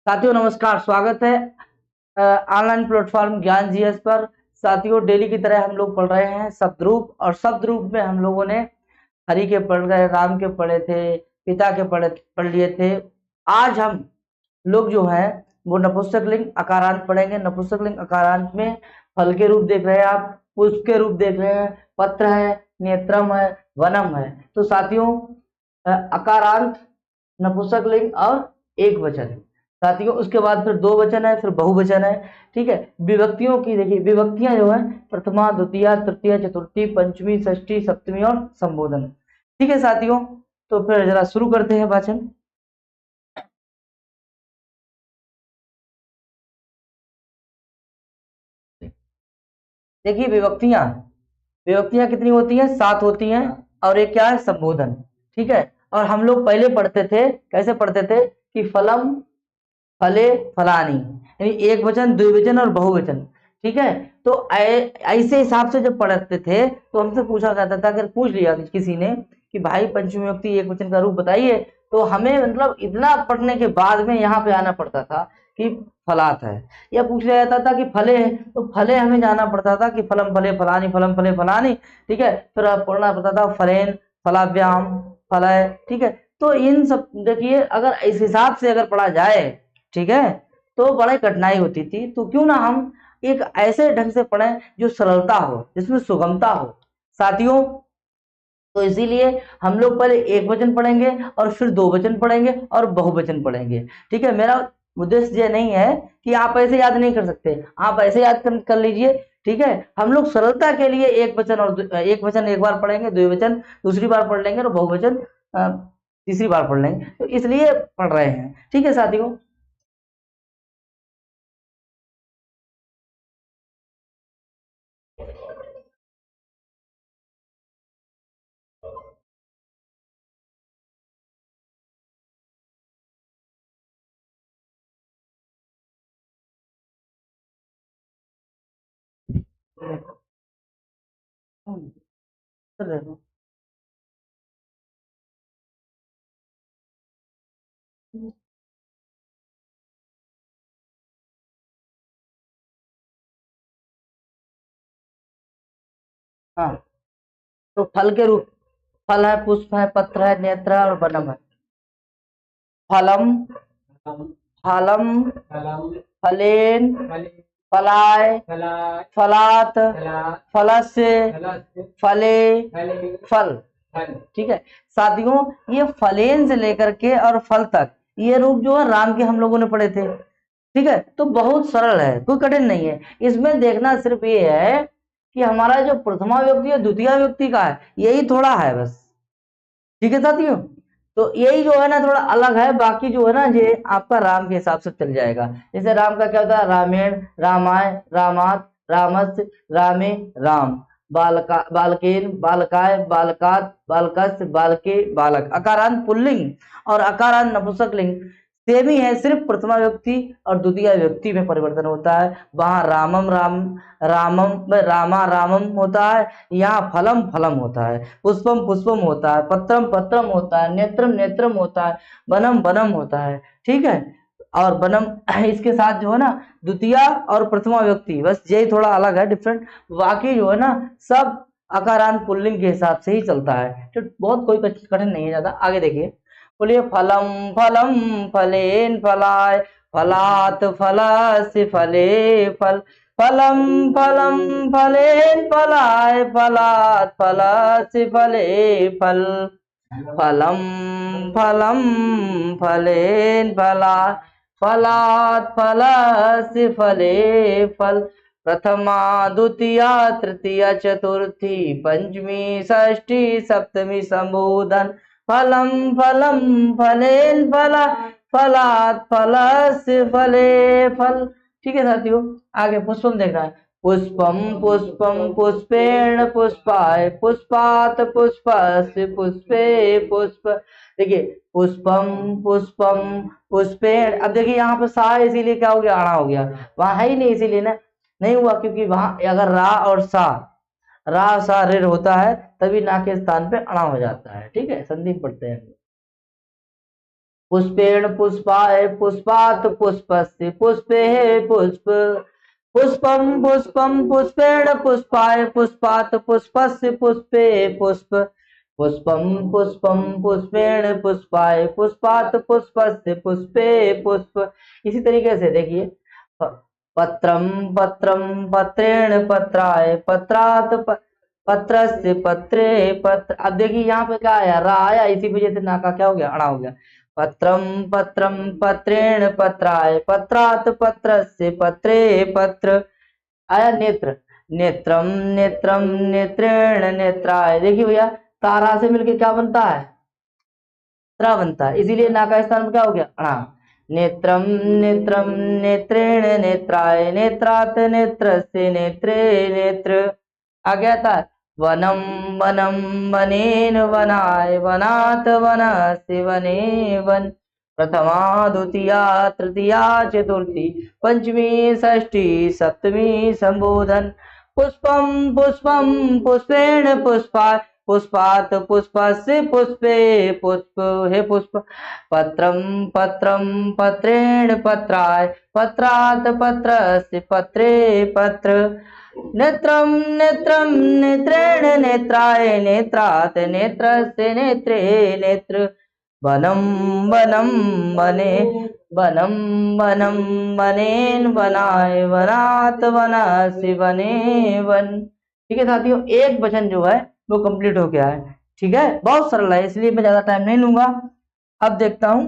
साथियों नमस्कार, स्वागत है ऑनलाइन प्लेटफॉर्म ज्ञान जीएस पर। साथियों डेली की तरह हम लोग पढ़ रहे हैं शब्द रूप, और शब्द रूप में हम लोगों ने हरि के पढ़ गए, राम के पढ़े थे, पिता के पढ़ लिए थे। आज हम लोग जो है वो नपुंसक लिंग अकारांत पढ़ेंगे। नपुंसक लिंग अकारांत में फल के रूप देख रहे हैं आप, पुष्प के रूप देख रहे हैं, पत्र है, नेत्रम है, वनम है। तो साथियों अकारांत, नपुंसक लिंग और एक वचन है साथियों। उसके बाद फिर दो वचन है, फिर बहुवचन है। ठीक है, विभक्तियों की देखिए, विभक्तियां जो है प्रथमा, द्वितीय, तृतीय, चतुर्थी, पंचमी, षष्ठी, सप्तमी और संबोधन। ठीक है साथियों, तो फिर जरा शुरू करते हैं वाचन। देखिए विभक्तियां, विभक्तियां कितनी होती हैं? 7 होती हैं। और एक क्या है? संबोधन। ठीक है, और हम लोग पहले पढ़ते थे, कैसे पढ़ते थे कि फलम, फले, फलानी, यानी एक वचन, द्विवचन और बहुवचन। ठीक है, तो ऐसे हिसाब से जब पढ़ते थे तो हमसे पूछा जाता था, अगर पूछ लिया किसी ने कि भाई पंचमी विभक्ति एक वचन का रूप बताइए, तो हमें मतलब इतना पढ़ने के बाद में यहाँ पे आना पड़ता था कि फलात है। या पूछ लिया जाता था कि फले है, तो फले हमें जाना पड़ता था कि फलम फले फलानी, फलम फले फलानी। ठीक है, फिर पढ़ना पड़ता था फलेन, फलाभ्याम, फलय। ठीक है, तो इन सब देखिए अगर इस हिसाब से अगर पढ़ा जाए, ठीक है, तो बड़ी कठिनाई होती थी। तो क्यों ना हम एक ऐसे ढंग से पढ़ें जो सरलता हो, जिसमें सुगमता हो साथियों। तो इसीलिए हम लोग पहले एक वचन पढ़ेंगे और फिर दो वचन पढ़ेंगे और बहुवचन पढ़ेंगे। ठीक है, मेरा उद्देश्य ये नहीं है कि आप ऐसे याद नहीं कर सकते, आप ऐसे याद कर लीजिए। ठीक है, हम लोग सरलता के लिए एक वचन और एक वचन एक बार पढ़ेंगे, द्विवचन दूसरी बार पढ़ लेंगे और बहुवचन तीसरी बार पढ़ लेंगे, तो इसलिए पढ़ रहे हैं। ठीक है साथियों। हाँ, तो फल के रूप, फल है, पुष्प है, पत्र है, नेत्र है और वनम है। फलम, फलम, फलेन, फलाय, फलात, फलस्य, फले, फल। ठीक है साथियों, ये फलेन से लेकर के और फल तक ये रूप जो है राम के हम लोगों ने पढ़े थे। ठीक है, तो बहुत सरल है, कोई कठिन नहीं है। इसमें देखना सिर्फ ये है कि हमारा जो प्रथमा व्यक्ति है द्वितीय व्यक्ति का है, यही थोड़ा है बस। ठीक है साथियों, तो यही जो है ना थोड़ा अलग है, बाकी जो है ना ये आपका राम के हिसाब से चल जाएगा। जैसे राम का क्या होता है? रामेण, रामाय, रामात, रामस्य, रामे, राम, बालका, बालकेन, बालकाय, बालकात, बालकस्य, बालके, बालक। अकारांत पुल्लिंग और अकारांत नपुंसक लिंग सेम ही है, सिर्फ प्रथमा व्यक्ति और द्वितीय व्यक्ति में परिवर्तन होता है। वहां रामम राम, रामम रामा रामम होता है, यहाँ फलम फलम होता है, पुष्पम पुष्पम होता है, पत्रम पत्रम होता है, नेत्रम नेत्रम होता है, वनम वनम होता है। ठीक है, और वनम इसके साथ जो है ना द्वितीय और प्रथमा व्यक्ति, बस यही थोड़ा अलग है, डिफरेंट। बाकी जो है ना सब अकारांत पुल्लिंग के हिसाब से ही चलता है, तो बहुत कोई कठिन नहीं है ज्यादा। आगे देखिए, बोलिए फलम फलम, फलेन फलाय, फलात फलस्य फले फल, फलम फलम, फलेन फलाय, फलात फलस्य फले फल, फलम फलम, फलेन फलाय, फलात फलस्य फले फल, प्रथमा, द्वितीया, तृतीया, चतुर्थी, पंचमी, षष्ठी, सप्तमी, संबोधन। फलम फलम, फलेन फला, फलात फलस्य फले फल। ठीक है साथियों, आगे पुष्पम देखना है। पुष्पम पुष्पम, पुष्पेण पुष्पाय, पुष्पात पुष्पस्य पुष्पे पुष्प। देखिए पुष्पम पुष्पम पुष्पेण, अब देखिए यहाँ पे सा है, इसीलिए क्या हो गया? आड़ा हो गया। वहां है ही नहीं, इसीलिए ना नहीं हुआ, क्योंकि वहां अगर रा और सा, रा सा रे होता है तभी ना के स्थान पे अड़ा हो जाता है। ठीक है, संधि पढ़ते हैं। पुष्पेण पुष्पाय पुष्पात् पुष्पस्य पुष्पे पुष्प पुष्पम पुष्पम पुष्पेण पुष्पाय पुष्पात् पुष्पस्य पुष्पे पुष्प पुष्पम पुष्पम पुष्पेण पुष्पाय पुष्पात् पुष्पस्य पुष्पे पुष्प। इसी तरीके से देखिए, पत्रम पत्रम पत्रेण पत्राय पत्रात् पत्रस्य पत्रे पत्र। अब देखिए यहाँ पे क्या आया, रा आया, इसी वजह से ना का क्या हो गया, अड़ा हो गया। पत्रम पत्रम पत्रेण पत्राय पत्रात् पत्रस्य पत्रे पत्र। आया नेत्र, नेत्रम नेत्रम नेत्रेण नेत्राय। देखिए भैया, तारा से मिलके क्या बनता है, त्रा बनता है, इसीलिए ना का स्थान में क्या हो गया, अड़ा। नेत्रम नेत्रम नेत्रेण नेत्राय नेत्रात् नेत्रस्य नेत्रे नेत्र। आ गया था वनम वनम वनेन वनाय वनात् वनस्य वने वन। प्रथमा द्वितीया तृतीया चतुर्थी पंचमी षष्ठी सप्तमी संबोधन। पुष्पम पुष्पम पुष्पेण पुष्पा पुष्पात् पुष्पस्य पुष्पे पुष्प हे पुष्प। पत्रम पत्रम पत्रेण पत्राय पत्रात् पत्रस्य पत्रे पत्र। नेत्रम नेत्रम नेत्रेण नेत्राय नेत्रात् नेत्रस्य नेत्रे नेत्र। वनम वनम वने वनम वनम वनेन वनाय वनात् वनस्य वने वन। ठीक है साथियों, एक वचन जो है वो कंप्लीट हो गया है। ठीक है, बहुत सरल है, इसलिए मैं ज्यादा टाइम नहीं लूंगा। अब देखता हूं,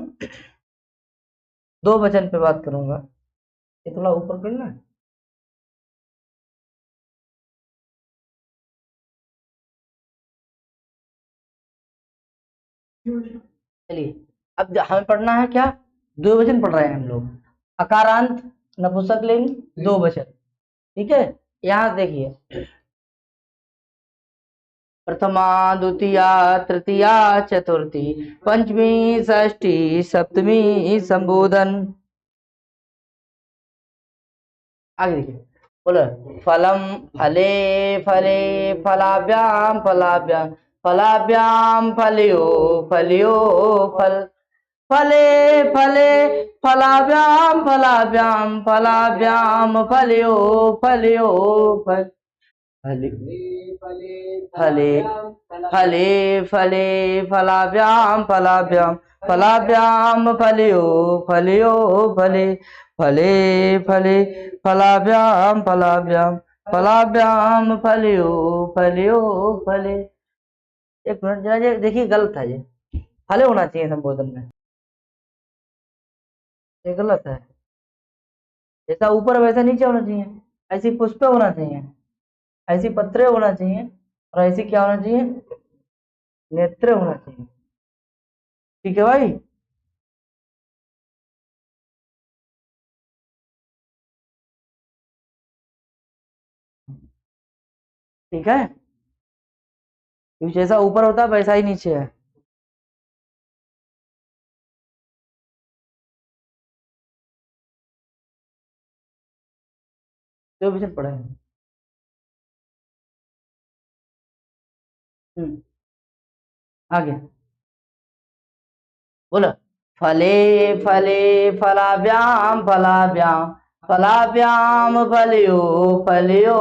दो वचन पे बात करूंगा। ये थोड़ा ऊपर करना है। चलिए, अब हमें पढ़ना है क्या, दो वचन पढ़ रहे हैं हम लोग। अकारांत नपुंसकलिंग दो वचन। ठीक है, यहाँ देखिए, प्रथमा द्वितीया तृतीया चतुर्थी पंचमी षष्ठी सप्तमी संबोधन। आगे देखिए, बोलो फलम फले फले फलाभ्याम फलाभ्याम फलाभ्याम फल्यो फल्यो फल। फले फले फलाभ्याम फलाभ्याम फलाभ्याम फल्यो फल्यो फल। फले फले फले फले फलाभ्याम फलाभ्याम फलाभ्याम फल्यो फल्यो फले। फले फले फलाभ्याम फलाभ्याम फलाभ्याम फल्यो फल्यो फले। एक मिनट जरा, ये देखिए गलत है, ये फले होना चाहिए संबोधन में, ये गलत है। जैसा ऊपर वैसा नीचे होना चाहिए, ऐसी पुष्प होना चाहिए, ऐसी पत्रे होना चाहिए, और ऐसी क्या होना चाहिए, नेत्र होना चाहिए। ठीक है भाई, ठीक है, क्योंकि जैसा ऊपर होता है वैसा ही नीचे है। जो विषय पढ़े हैं। आगे बोलो, फले फले फलाभ्याम फलाभ्याम फलाभ्याम फल्यो फल्यो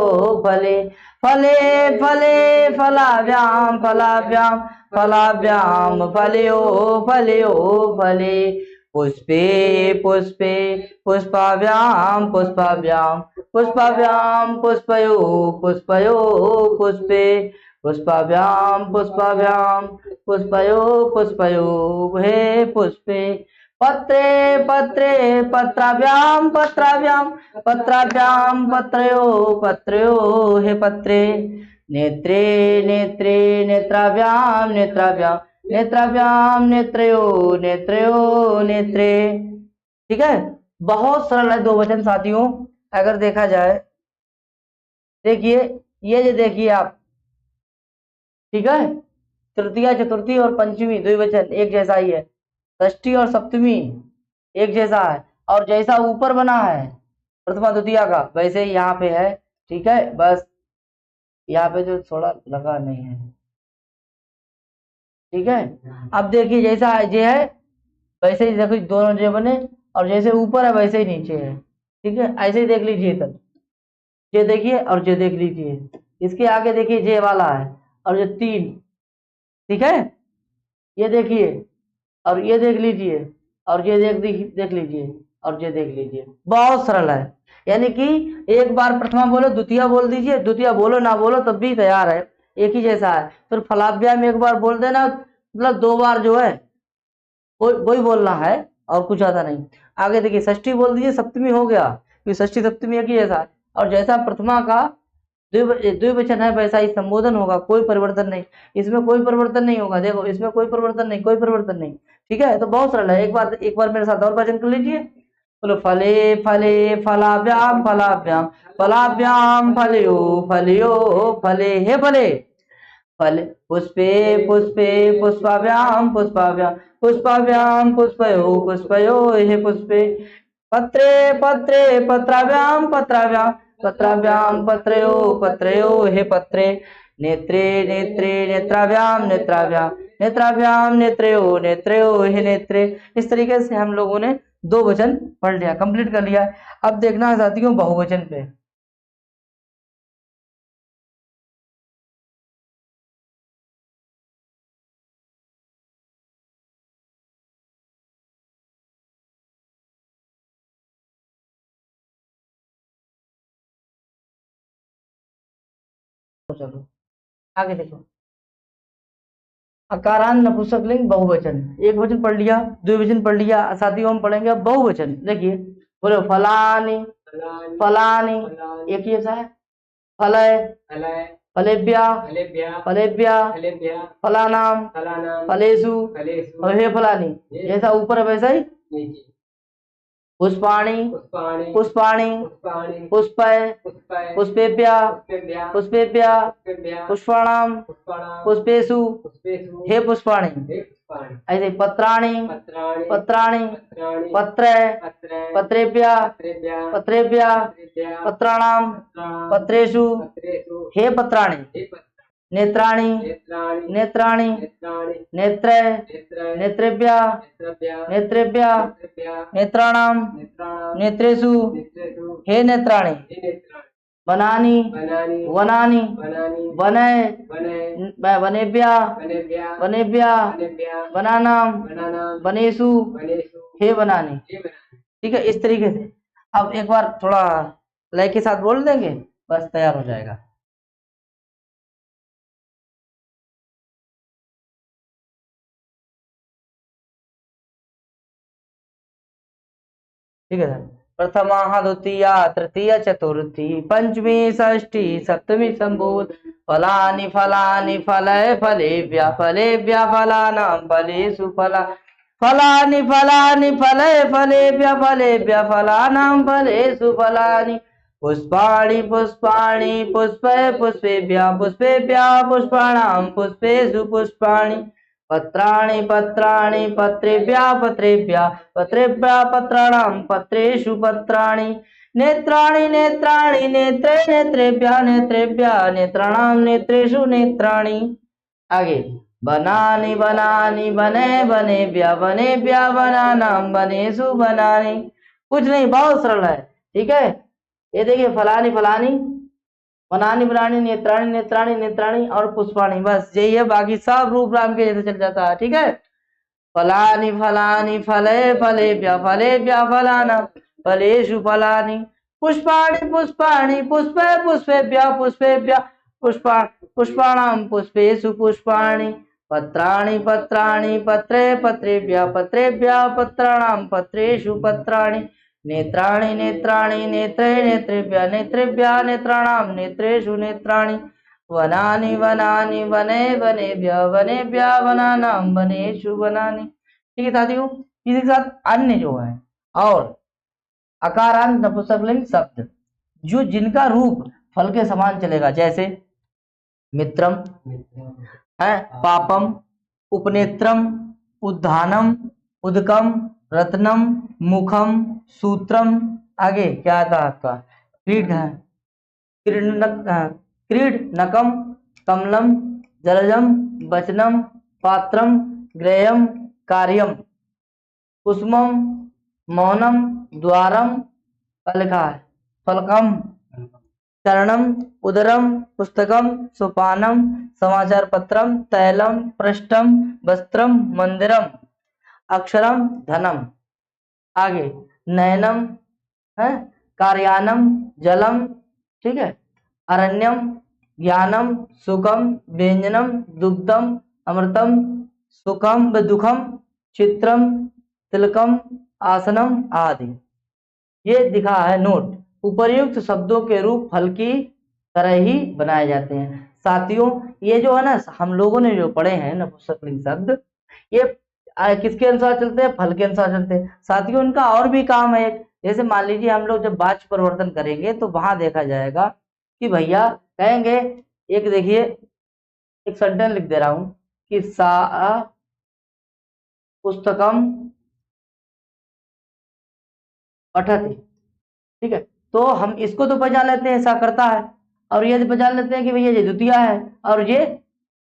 फले। फले फले फलाभ्याम फलाभ्याम फलाभ्याम फल्यो फल्यो फले। पुष्पे पुष्पे पुष्पाभ्याम पुष्पाभ्याम पुष्पाभ्याम पुष्पयो पुष्पयो पुष्पे। पुष्पाभ्याम पुष्पाभ्याम पुष्पयो पुष्पयो हे पुष्पे। पत्रे पत्रे पत्राभ्याम पत्राभ्याम पत्राभ्याम पत्रयो पत्रयो हे पत्रे। नेत्रे नेत्रे नेत्राभ्याम नेत्राभ्याम नेत्राभ्याम नेत्रयो नेत्रयो नेत्रे। ठीक है, बहुत सरल है दो वचन साथियों, अगर देखा जाए। देखिए, ये जो देखिए आप, ठीक है, तृतीया चतुर्थी और पंचमी द्विवचन एक जैसा ही है, षष्ठी और सप्तमी एक जैसा है, और जैसा ऊपर बना है प्रथमा द्वितीया का वैसे ही यहाँ पे है। ठीक है, बस यहाँ पे जो थोड़ा लगा नहीं है। ठीक है, अब देखिए जैसा ये है वैसे ही देखो दोनों जे बने, और जैसे ऊपर है वैसे ही नीचे है। ठीक है, ऐसे ही देख लीजिए तब। जे देखिए और जे देख लीजिए, इसके आगे देखिए जे वाला है और ये 3। ठीक है, ये देखिए और ये देख लीजिए, और ये देख लीजिए, और ये देख लीजिए। बहुत सरल है। यानी कि एक बार प्रथमा बोलो, द्वितीय बोल दीजिए, द्वितीय बोलो ना बोलो तब भी तैयार है, एक ही जैसा है। फिर फलाभ्याम एक बार बोल देना, मतलब 2 बार जो है वही बोलना है, और कुछ ज्यादा नहीं। आगे देखिए षष्ठी बोल दीजिए, सप्तमी हो गया, क्योंकि षष्ठी सप्तमी एक ही जैसा है। और जैसा प्रथमा का द्विवचन है वैसा ही संबोधन होगा, कोई परिवर्तन नहीं। इसमें कोई परिवर्तन नहीं होगा, देखो इसमें कोई परिवर्तन नहीं, कोई परिवर्तन नहीं। ठीक है, तो बहुत सरल है। एक बार मेरे साथ और वचन कर लीजिए। बोलो फले फले फलाभ्याम फलाभ्याम फलाभ्याम फलयो फलयो फले हे फले फल पुष्पे पुष्पे पुष्पाभ्याम पुष्पाभ्याम पुष्पाभ्याम पुष्पयो पुष्पयो हे पुष्पे पत्रे पत्रे पत्राभ्याम पत्राभ्याम पत्राभ्याम पत्रयो पत्रयो हे पत्रे नेत्रे नेत्रे नेत्राभ्याम नेत्राभ्याम नेत्राभ्याम नेत्रयो नेत्रयो हे नेत्रे। इस तरीके से हम लोगों ने 2 वचन पढ़ लिया, कंप्लीट कर लिया। अब देखना है साथियों बहुवचन पे। तो चलो आगे देखो। अकारांत नपुंसकलिंग बहुवचन, एक वचन पढ़ लिया, द्विवचन पढ़ लिया, साथियों हम पढ़ेंगे अब बहुवचन। देखिए बोलो फलानी फलानी, एक ही ऐसा है। फलय फलेभ्या फलेभ्या फलानाम फलेषु और हे फलानी, जैसा ऊपर है वैसा ही। पुष्पाणि पुष्पाणि पुष्पय पुष्पेभ्यः पुष्पेभ्यः पुष्पाणाम पुष्पेषु हे पुष्पाणि। ऐसे पत्राणि पत्राणि पत्र पत्रेभ्यः पत्रेभ्यः पत्राणाम पत्रेषु हे पत्राणि। नेत्राणि नेत्राणि नेत्र नेत्रेभ्यः नेत्रेभ्यः नेत्राणाम नेत्रेषु हे नेत्राणि। वनानि वनानि वनय वनेभ्यः वनेभ्यः वनानाम वनेषु हे वनानि। ठीक है, इस तरीके से। अब एक बार थोड़ा लय के साथ बोल देंगे, बस तैयार हो जाएगा। ठीक है सर। प्रथमा द्वितीया तृतीया चतुर्थी पंचमी षष्ठी सप्तमी संभूत फलानि फलानि फलय फलेभ्यः फलेभ्यः फलानां फलेषु फला फलानि फलानि फलय फलेभ्यः फलेभ्यः फलानां फलेषु फलानि पुष्पाणि पुष्पाणि पुष्पय पुष्पेभ्यः पुष्पेभ्यः पुष्पाणां पुष्पेषु पुष्पाणि पत्राणि पत्राणि पत्रेभ्यः पत्रेभ्यः पत्रेभ्यः पत्राणां पत्रेषु पत्राणि नेत्राणि नेत्राणि नेत्रे नेत्रेभ्यः नेत्रेभ्यः नेत्राणां नेत्रेषु नेत्राणि। आगे वनानि वनानि वने वनेभ्यः वनेभ्यः वनानां वनेषु वनानि। कुछ नहीं, बहुत सरल है। ठीक है, ये देखिए फलानी फलानी वनानी बनानी नेत्राणी नेत्राणी नेत्राणी और पुष्पाणी, बस यही है। बाकी सब रूप राम के जैसे चल जाता है। ठीक है, फलानी फलानी फले फलेभ्यः फलेभ्यः फलानां फलेषु फलानि पुष्पाणि पुष्पाणि पुष्पे पुष्पेभ्यः पुष्पेभ्यः पुष्पा पुष्पाणां पुष्पेषु पुष्पाणि पत्राणि पत्राणि पत्रे पत्रेभ्यः पत्रेभ्यः पत्राणां पत्रेषु पत्राणि नेत्राणि नेत्राणि नेत्रे नेत्रेभ्यः नेत्रेभ्यः नेत्राणां नेत्रेषु नेत्राणि वनानि वनानि वने वनेभ्यः वनेभ्यः वनानां वनेषु वनानि। ठीक है साथियों, इसी के साथ अन्य जो है और अकारांत नपुंसकलिंग शब्द जो जिनका रूप फल के समान चलेगा, जैसे मित्रम है, पापम, उपनेत्रम, उद्धानम, उदकम, रत्नम, मुखम, सूत्रम। आगे क्या आता है आपका क्रीडनकम, कमलम, जलजम, वचनम, पात्रम, ग्रेयम, कार्यम। कुसुमम, मौनम, द्वारम, क्या लिखा है, फलकम, चरणम, उदरम, पुस्तकम, सोपानम, समाचार पत्रम, तैलम, पृष्ठम, वस्त्रम, मंदिरम, अक्षरम, धनम। आगे नयनम है, कार्यानम, जलम, ठीक है, अरण्यम, ज्ञानम, सुखम, व्यंजनम, दुग्धम, अमृतम, सुखम व दुखम, चित्रम, तिलकम, आसनम आदि। ये दिखा है नोट। उपर्युक्त शब्दों के रूप फल की तरह ही बनाए जाते हैं। साथियों, ये जो है ना, हम लोगों ने जो पढ़े हैं नपुंसकलिंग शब्द, ये किसके अनुसार चलते हैं, फल के अनुसार चलते हैं। साथियों, इनका और भी काम है। जैसे मान लीजिए हम लोग जब वाच्य परिवर्तन करेंगे तो वहां देखा जाएगा कि भैया कहेंगे, एक देखिए, एक सेंटेंस लिख दे रहा हूं कि सा पुस्तकम पठति, ठीक है। तो हम इसको तो पहचान लेते हैं, ऐसा करता है, और ये पहचान लेते हैं कि भैया ये द्वितीया है, और ये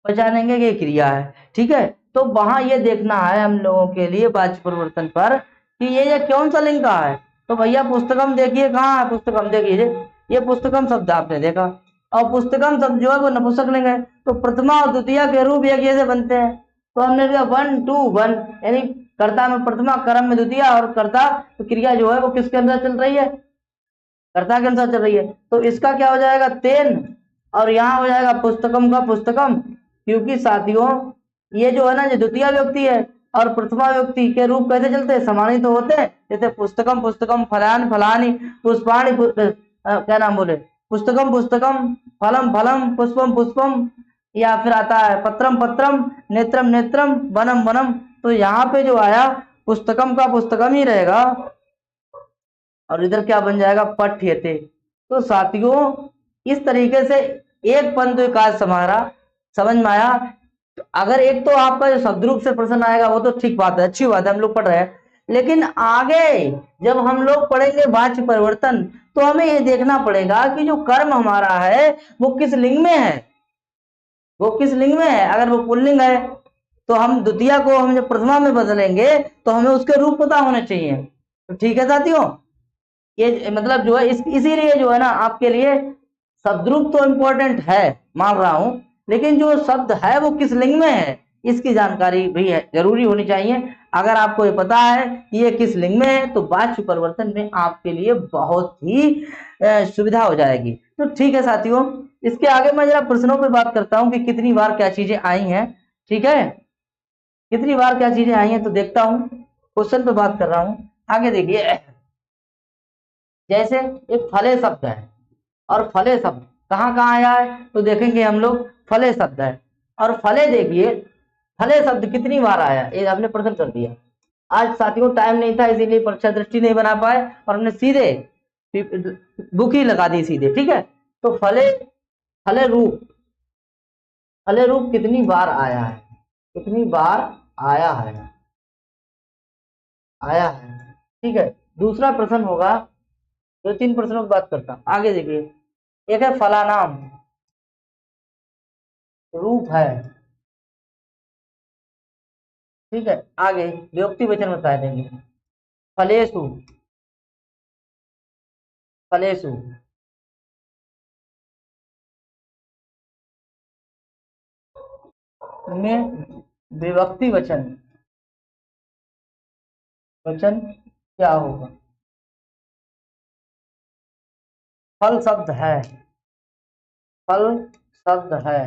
पहचानेंगे कि ये क्रिया है, ठीक है। तो वहां ये देखना है हम लोगों के लिए वाच्य परिवर्तन पर कि ये कौन सा लिंग का है। तो भैया पुस्तकम देखिए कहाँ है, पुस्तकम देखिए, ये पुस्तकम शब्द आपने देखा, और पुस्तकम शब्द जो है वो नपुंसक लिंग है। तो प्रथमा और द्वितीया के रूप एक जैसे बनते हैं। तो हमने देखा 1 2 1, यानी कर्ता में प्रथमा, कर्म में द्वितीया, और कर्ता तो क्रिया जो है वो किसके अंदर चल रही है, कर्ता के अनुसार चल रही है। तो इसका क्या हो जाएगा, तेन, और यहाँ हो जाएगा पुस्तकम का पुस्तकम। क्योंकि साथियों ये जो है ना, ये द्वितीय व्यक्ति है, और प्रथमा व्यक्ति के रूप कैसे चलते हैं, समानित तो होते हैं। जैसे पुस्तकम पुस्तकम, फलान फलानी, पुष्पाणी क्या नाम बोले, पुस्तकम पुस्तकम, फलम फलम, पुष्पम पुष्पम, या फिर आता है पत्रम पत्रम, नेत्रम नेत्रम, वनम वनम। तो यहाँ पे जो आया पुस्तकम का पुस्तकम ही रहेगा, और इधर क्या बन जाएगा, पठ्यते। तो साथियों इस तरीके से एक पंथ विकास हमारा समझ में आया। तो अगर एक तो आपका जो शब्द रूप से प्रश्न आएगा वो तो ठीक बात है, अच्छी बात है, हम लोग पढ़ रहे हैं। लेकिन आगे जब हम लोग पढ़ेंगे वाच्य परिवर्तन, तो हमें ये देखना पड़ेगा कि जो कर्म हमारा है वो किस लिंग में है, वो किस लिंग में है। अगर वो पुल्लिंग है तो हम द्वितीया को हम जब प्रथमा में बदलेंगे तो हमें उसके रूप पता होने चाहिए। तो ठीक है साथियों, ये मतलब जो है इसीलिए जो है ना आपके लिए शब्द रूप तो इम्पोर्टेंट है, मान रहा हूं, लेकिन जो शब्द है वो किस लिंग में है इसकी जानकारी भी है, जरूरी होनी चाहिए। अगर आपको ये पता है कि ये किस लिंग में है तो वाच्य परिवर्तन में आपके लिए बहुत ही सुविधा हो जाएगी। तो ठीक है साथियों, इसके आगे मैं जरा प्रश्नों पे बात करता हूँ कि कितनी बार क्या चीजें आई हैं, ठीक है, कितनी बार क्या चीजें आई हैं, तो देखता हूँ, क्वेश्चन पे बात कर रहा हूँ। आगे देखिए, जैसे एक फले शब्द है, और फले शब्द कहाँ कहाँ आया है तो देखेंगे हम लोग, फले शब्द है, और फले देखिए, फले शब्द कितनी बार आया, ये आपने प्रश्न कर दिया। आज साथियों टाइम नहीं था इसीलिए परीक्षा दृष्टि नहीं बना पाए, और हमने सीधे बुक ही लगा दी सीधे, ठीक है। तो फले, फले रूप, फले रूप कितनी बार आया है, कितनी बार आया है, आया है, ठीक है। दूसरा प्रश्न होगा, दो तीन प्रश्नों की बात करता हूं, आगे देखिए, एक है फलानाम, रूप है, ठीक है। आगे विभक्ति वचन बता देंगे, फलेशु, फलेशु, में विभक्ति वचन, वचन क्या होगा, फल शब्द है, फल शब्द है,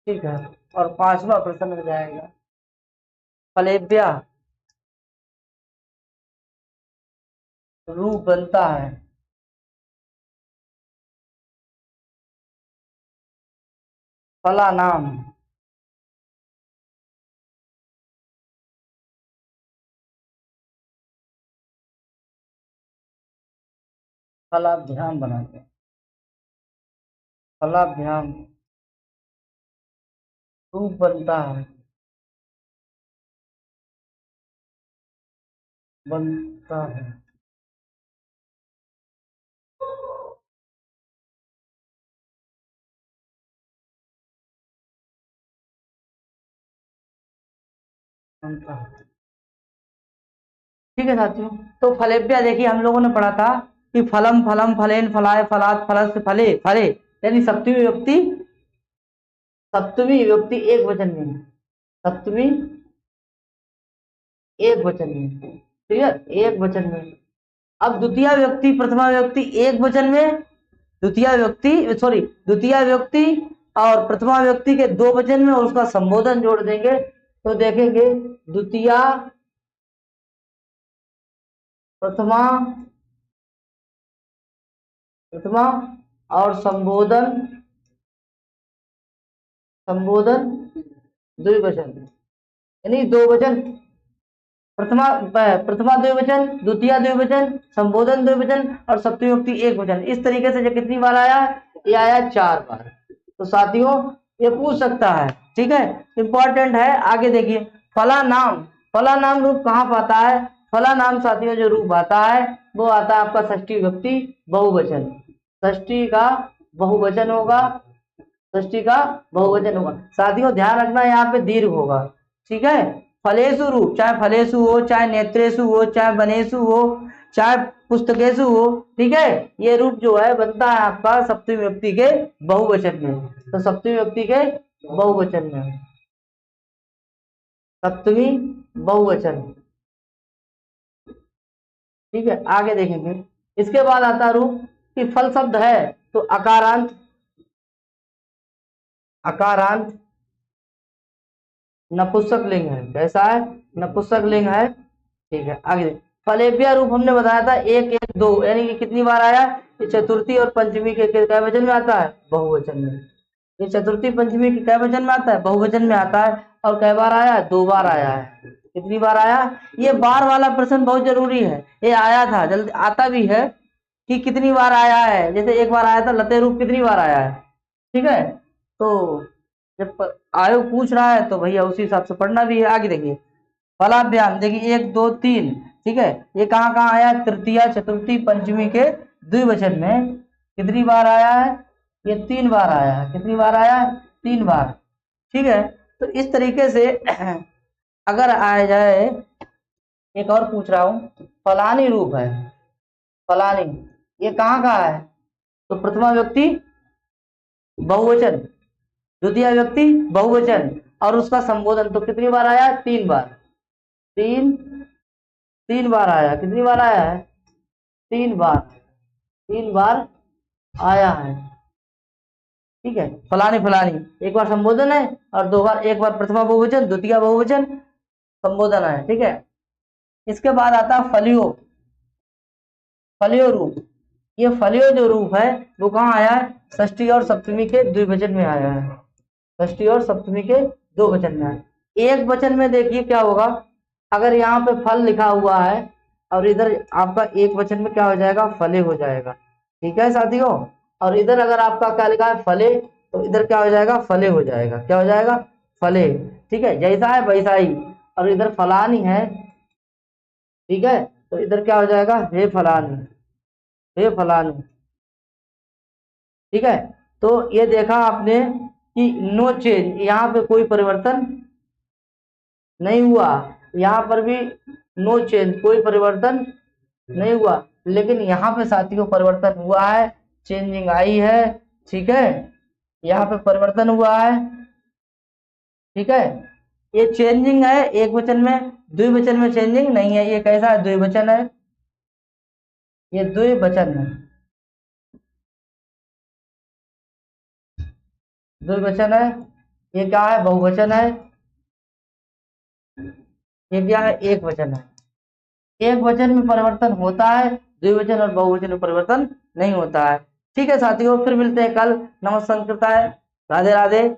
ठीक है। और पांचवा प्रश्न हो जाएगा, फलेभ्या रूप बनता है, फला नाम, फलाभ्याम बनाते हैं, फलाभ्याम रूप बनता है, बनता है, ठीक है साथियों, तो फलेभ्य देखिए हम लोगों ने पढ़ा था कि फलम फलम फलेन फलाए फलात फलस फले फले, यानी सप्तमी विभक्ति एक वचन में, सप्तमी एक वचन में, ठीक है, एक वचन में। अब द्वितीय व्यक्ति प्रथमा व्यक्ति एक वचन में, द्वितीय व्यक्ति और प्रथमा व्यक्ति के दो वचन में, और उसका संबोधन जोड़ देंगे तो देखेंगे द्वितीय प्रथमा और संबोधन द्विवचन, यानी दो वचन, प्रथमा द्विवचन, द्वितीय द्विवचन, संबोधन द्विवचन और सप्तमी विभक्ति एक वचन। इस तरीके से जो कितनी बार आया, ये आया 4 बार। तो साथियों ये पूछ सकता है, ठीक है, इंपॉर्टेंट है। आगे देखिए, फला नाम रूप कहाँ पाता है? फला नाम साथियों जो रूप आता है वो आता है आपका षष्ठी विभक्ति बहुवचन, षष्ठी का बहुवचन होगा, साथियों ध्यान रखना यहाँ पे दीर्घ होगा, ठीक है। फलेषु रूप, चाहे फलेषु हो, चाहे नेत्रेषु हो, चाहे वनेषु हो, चाहे पुस्तकेषु हो, ठीक है, ये रूप जो है बनता है आपका सप्तमी विभक्ति के बहुवचन में। तो सप्तमी विभक्ति के बहुवचन में, सप्तमी बहुवचन, ठीक है। आगे देखेंगे, इसके बाद आता रूप कि फल शब्द है तो अकारांत नपुंसक लिंग है। कैसा है? नपुंसक लिंग है, ठीक है। आगे फलेभ्य रूप हमने बताया था 1 1 2, यानी कि कितनी बार आया? ये चतुर्थी और पंचमी के कै वचन में आता है? बहुवचन में। ये चतुर्थी पंचमी के कै वचन में आता है? बहुवचन में आता है। और कै बार आया? 2 बार आया है। कितनी बार आया? ये बार वाला प्रश्न बहुत जरूरी है, ये आया था, जल्दी आता भी है कि कितनी बार आया है। जैसे एक बार आया था लते रूप, कितनी बार आया है, ठीक है। तो जब आयोग पूछ रहा है तो भैया उसी हिसाब से पढ़ना भी है। आगे देखिए, फलाभ्याम देखिए 1 2 3, ठीक है, ये कहाँ कहाँ आया? तृतीया चतुर्थी पंचमी के द्विवचन में। कितनी बार आया है? ये 3 बार आया है। कितनी बार आया है? 3 बार, ठीक है। तो इस तरीके से अगर आया जाए, एक और पूछ रहा हूं, फलानी रूप है, फलानी, ये कहाँ का है? तो प्रथमा व्यक्ति बहुवचन, द्वितीय व्यक्ति बहुवचन और उसका संबोधन। तो कितनी बार आया? 3 बार, 3 बार आया। कितनी बार आया है? 3 बार आया है, ठीक है। फलानी एक बार संबोधन है और 2 बार, एक बार प्रथमा बहुवचन, द्वितीय बहुवचन, संबोधन है, ठीक है। इसके बाद आता फलियो रूप। ये फलियो जो रूप है वो कहाँ आया है? षष्ठी और सप्तमी के द्विवचन में आया है, षष्ठी और सप्तमी के 2 वचन में आया। एक वचन में देखिए क्या होगा, अगर यहाँ पे फल लिखा हुआ है और इधर आपका एक वचन में क्या हो जाएगा? फले हो जाएगा, ठीक है साथियों। और इधर अगर आपका क्या लिखा है? फले, तो इधर क्या हो जाएगा? फले हो जाएगा। क्या हो जाएगा? फले, ठीक है। जैसा है वैसा ही। और इधर फलानी है, ठीक है, तो इधर क्या हो जाएगा? हे फलानी, ठीक है। तो ये देखा आपने कि नो चेंज, यहाँ पे कोई परिवर्तन नहीं हुआ, यहाँ पर भी नो चेंज, कोई परिवर्तन नहीं हुआ। लेकिन यहाँ पे साथियों परिवर्तन हुआ है, चेंजिंग आई है, ठीक है, यहाँ पे परिवर्तन हुआ है, ठीक है। ये चेंजिंग है एक वचन में, द्विवचन में चेंजिंग नहीं है। ये कैसा है? द्विवचन है, ये द्विवचन है, द्विवचन है। ये क्या है? बहुवचन है। ये क्या है? एक वचन है। एक वचन में परिवर्तन होता है, द्विवचन और बहुवचन में परिवर्तन नहीं होता है, ठीक है साथियों। फिर मिलते हैं कल। नमस्कार, राधे राधे।